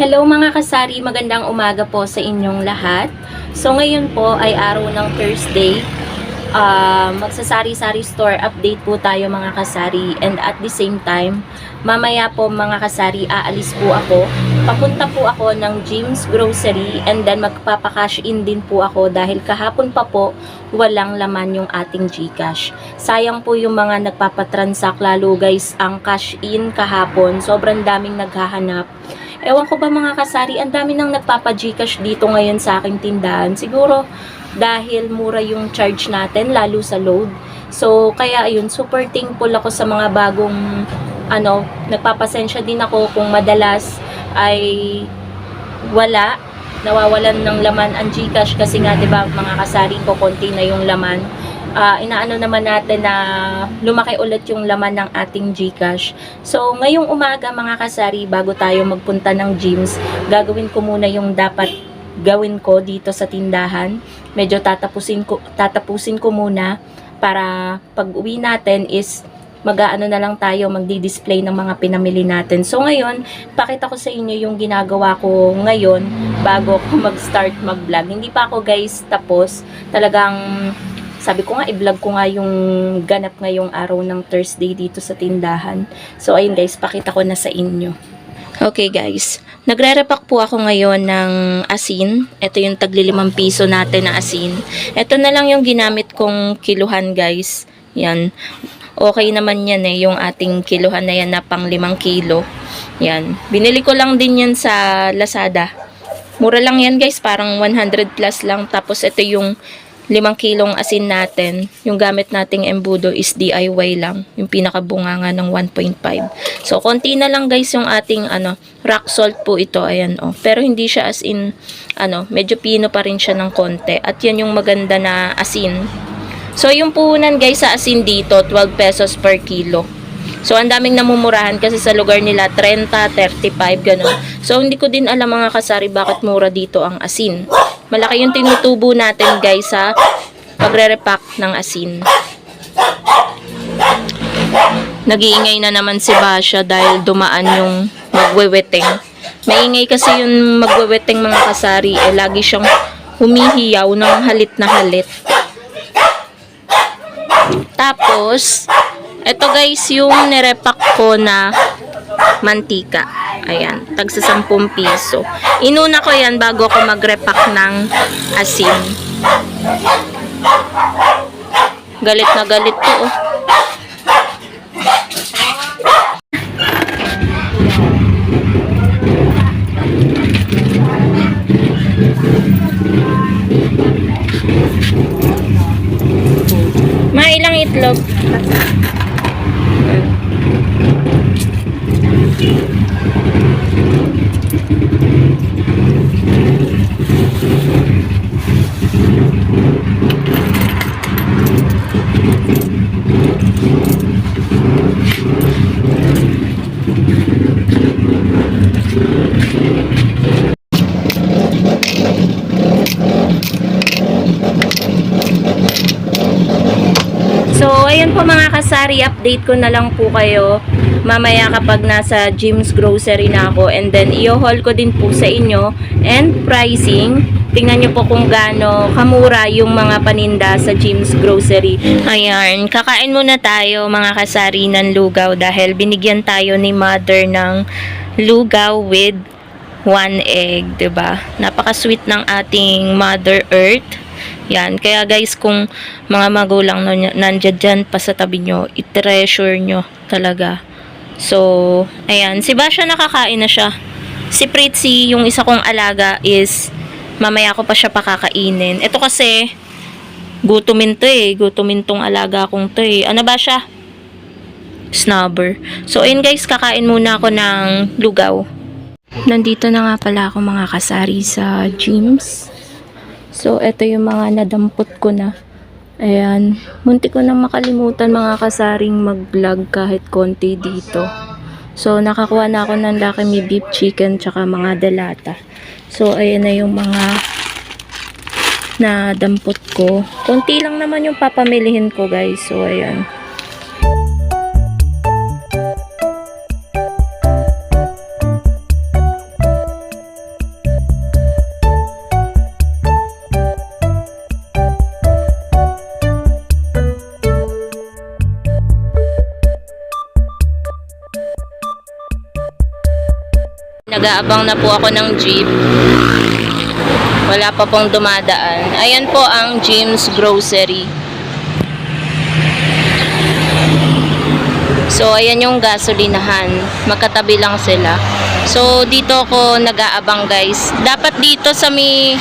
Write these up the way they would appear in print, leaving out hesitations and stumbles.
Hello mga kasari, magandang umaga po sa inyong lahat. So ngayon po ay araw ng Thursday. Magsasari-sari store update po tayo mga kasari, and at the same time, mamaya po mga kasari aalis po ako. Papunta po ako ng Jim's Grocery and then magpapakash in din po ako dahil kahapon pa po walang laman yung ating GCash. Sayang po yung mga nagpapatransact, lalo guys ang cash in kahapon. Sobrang daming naghahanap. Ewan ko ba mga kasari, ang dami nang nagpapa-GCash dito ngayon sa aking tindahan. Siguro dahil mura yung charge natin, lalo sa load. So, kaya ayun, super thankful ako sa mga bagong, nagpapasensya din ako kung madalas ay nawawalan ng laman ang GCash kasi nga, diba, mga kasari ko, konti na yung laman. Inaano naman natin na lumaki ulit yung laman ng ating GCash. So, ngayong umaga mga kasari, bago tayo magpunta ng gyms, gagawin ko muna yung dapat gawin ko dito sa tindahan. Medyo tatapusin ko muna para pag uwi natin is mag-aano na lang tayo, magdi-display ng mga pinamili natin. So ngayon, pakita ko sa inyo yung ginagawa ko ngayon bago ko mag-start mag-vlog. Hindi pa ako guys tapos. Talagang sabi ko nga, i-vlog ko nga yung ganap ngayong araw ng Thursday dito sa tindahan. So ayun guys, pakita ko na sa inyo. Okay guys, nagre-repack po ako ngayon ng asin. Ito yung tagli 5 piso natin na asin. Ito na lang yung ginamit kong kiluhan guys. Yan. Okay naman yan yung ating kiluhan na yan na pang 5 kilo. Yan. Binili ko lang din yan sa Lazada. Mura lang yan guys, parang 100 plus lang. Tapos ito yung 5 kilong asin natin. Yung gamit nating embudo is DIY lang. Yung pinakabunganga ng 1.5. So, konti na lang guys yung ating rock salt po ito. Ayan Pero hindi siya as in, medyo pino pa rin siya ng konti. At yan yung maganda na asin. So, yung puhunan guys sa asin dito, 12 pesos per kilo. So, ang daming namumurahan kasi sa lugar nila 30, 35, gano'n. So, hindi ko din alam mga kasari bakit mura dito ang asin. Malaki yung tinutubo natin guys sa pagre-repack ng asin. Nag-iingay na naman si Basha dahil dumaan yung magweweteng. Maingay kasi yung magweweteng mga kasari. Lagi siyang humihiyaw ng halit na halit. Tapos, ito guys yung nirepack ko na mantika. Ayan, tagsa 10 piso. Inuna ko yan bago ako mag-repack ng asin. Galit na galit to Mailang itlog? So, ayan po mga kasari, update ko na lang po kayo mamaya kapag nasa Jim's Grocery na ako, and then i-haul ko din po sa inyo and pricing. Tingnan nyo po kung gaano kamura yung mga paninda sa Jim's Grocery. Ayan, kakain muna tayo mga kasari ng lugaw dahil binigyan tayo ni mother ng lugaw with 1 egg, 'di ba? Napaka-sweet ng ating Mother Earth. Yan, kaya guys, kung mga magulang nandiyan dyan pa sa tabi nyo, i-treasure nyo talaga. So, ayan, si Basha nakakain na siya. Si Pritzy, yung isa kong alaga, is mamaya ko pa siya pakakainin. Ito kasi, gutumin to gutumin tong alaga kong to Ano ba siya? Snubber. So, ayun guys, kakain muna ako ng lugaw. Nandito na nga pala ako mga kasari sa gyms. So, ito yung mga nadampot ko na. Ayan. Munti ko na makalimutan mga kasaring mag-vlog kahit konti dito. So, nakakuha na ako ng Lucky Me beef chicken tsaka mga delata. So, ayan na yung mga nadampot ko. Konti lang naman yung papamilihin ko guys. So, ayan. Nag-aabang na po ako ng jeep. Wala pa pong dumadaan. Ayan po ang Jim's Grocery. So, ayan yung gasolinahan. Magkatabi lang sila. So, dito ako nag-aabang guys. Dapat dito sa may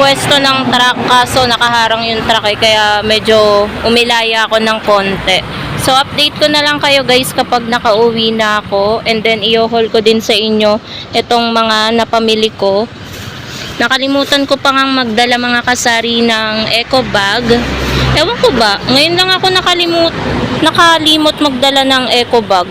pwesto ng truck. Kaso, nakaharang yung truck kaya medyo umilaya ako ng konti. So, update ko na lang kayo guys kapag nakauwi na ako. And then, i-haul ko din sa inyo itong mga napamili ko. Nakalimutan ko pa ngang magdala mga kasari ng eco bag. Ewan ko ba, ngayon lang ako nakalimot magdala ng eco bag.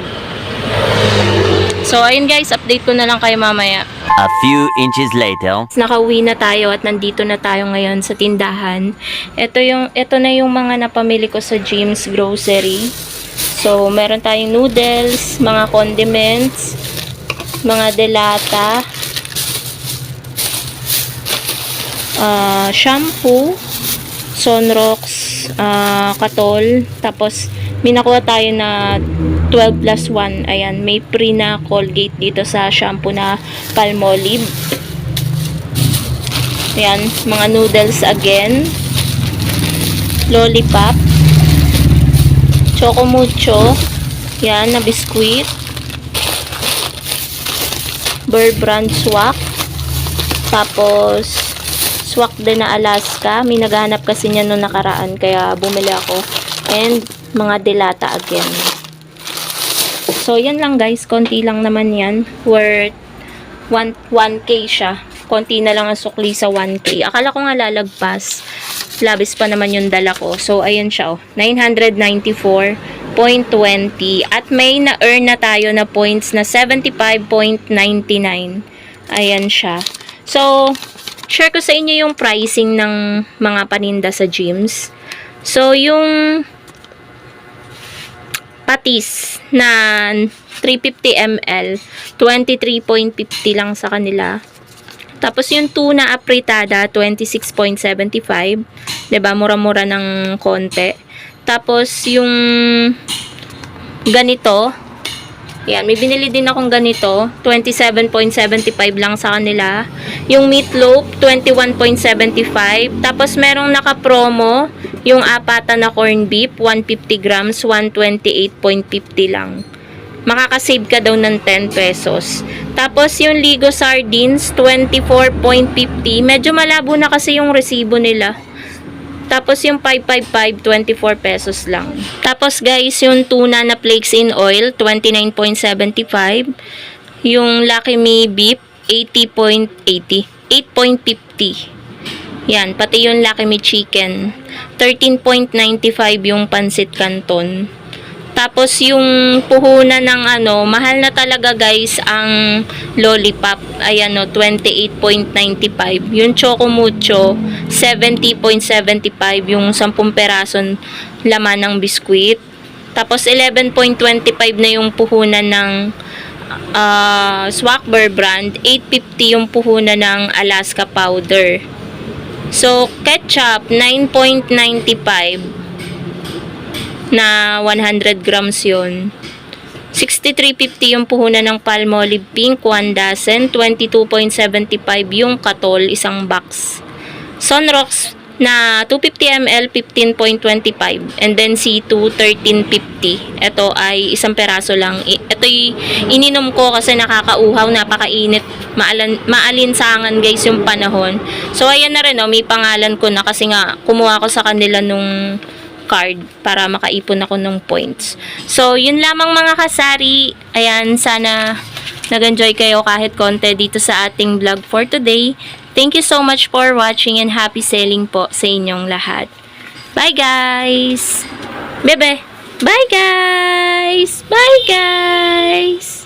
So, ayun guys, update ko na lang kayo mamaya. A few inches later. Nakauwi na tayo at nandito na tayo ngayon sa tindahan. Ito na yung mga napamili ko sa Jim's Grocery. So, meron tayong noodles, mga condiments, mga delata, shampoo, Sunrox, Katol, tapos may nakuha tayo na 12 plus 1. Ayan, may free na Colgate dito sa shampoo na Palmolive. Ayan, mga noodles again. Lollipop. Choco Mucho. Ayan, na biskuit. Bear Brand Swak. Tapos, swak din na Alaska. May naghahanap kasi niya noong nakaraan, kaya bumili ako. And, mga delata again. So, yan lang guys. Konti lang naman yan. Worth 1K siya. Konti na lang ang sukli sa 1K. Akala ko nga lalagpas. Labis pa naman yung dala ko. So, ayan siya. 994.20. At may na-earn na tayo na points na 75.99. Ayan siya. So, share ko sa inyo yung pricing ng mga paninda sa gyms. So, yung patis na 350 ml, 23.50 lang sa kanila. Tapos yung tuna apritada, 26.75. 'Di ba? Mura-mura ng konti. Tapos yung ganito, yan, may binili din akong ganito, 27.75 lang sa kanila. Yung meatloaf, 21.75. Tapos merong naka-promo, yung apatan na corned beef, 150 grams, 128.50 lang. Makakasave ka daw ng 10 pesos. Tapos yung Ligo sardines, 24.50. Medyo malabo na kasi yung resibo nila. Tapos yung 555, 24 pesos lang. Tapos guys, yung tuna na flakes in oil, 29.75. Yung Lucky Me beef, 80.80. 8.50. Yan, pati yung Lucky Me chicken, 13.95 yung pansit canton. Tapos yung puhunan ng mahal na talaga guys ang lollipop. Ayan 28.95. Yung Choco Mucho, 70.75 yung 10 perason laman ng biskuit. Tapos 11.25 na yung puhunan ng Swak Bear Brand, 8.50 yung puhunan ng Alaska powder. So, ketchup, 9.95 na 100 grams yun. 63.50 yung puhunan ng Palmolive Pink, 1 dozen. 22.75 yung Katol, isang box. Sunrox na 250 ml, 15.25. And then C2, 13.50. Ito ay isang peraso lang. Ito'y ininom ko kasi nakakauhaw, napakainit. Maalinsangan guys yung panahon. So, ayan na rin, may pangalan ko na kasi nga kumuha ko sa kanila nung card para makaipon ako ng points. So, yun lamang mga kasari. Ayan, sana nag-enjoy kayo kahit konti dito sa ating vlog for today. Thank you so much for watching and happy selling po sa inyong lahat. Bye guys! Bebe! Bye guys! Bye guys!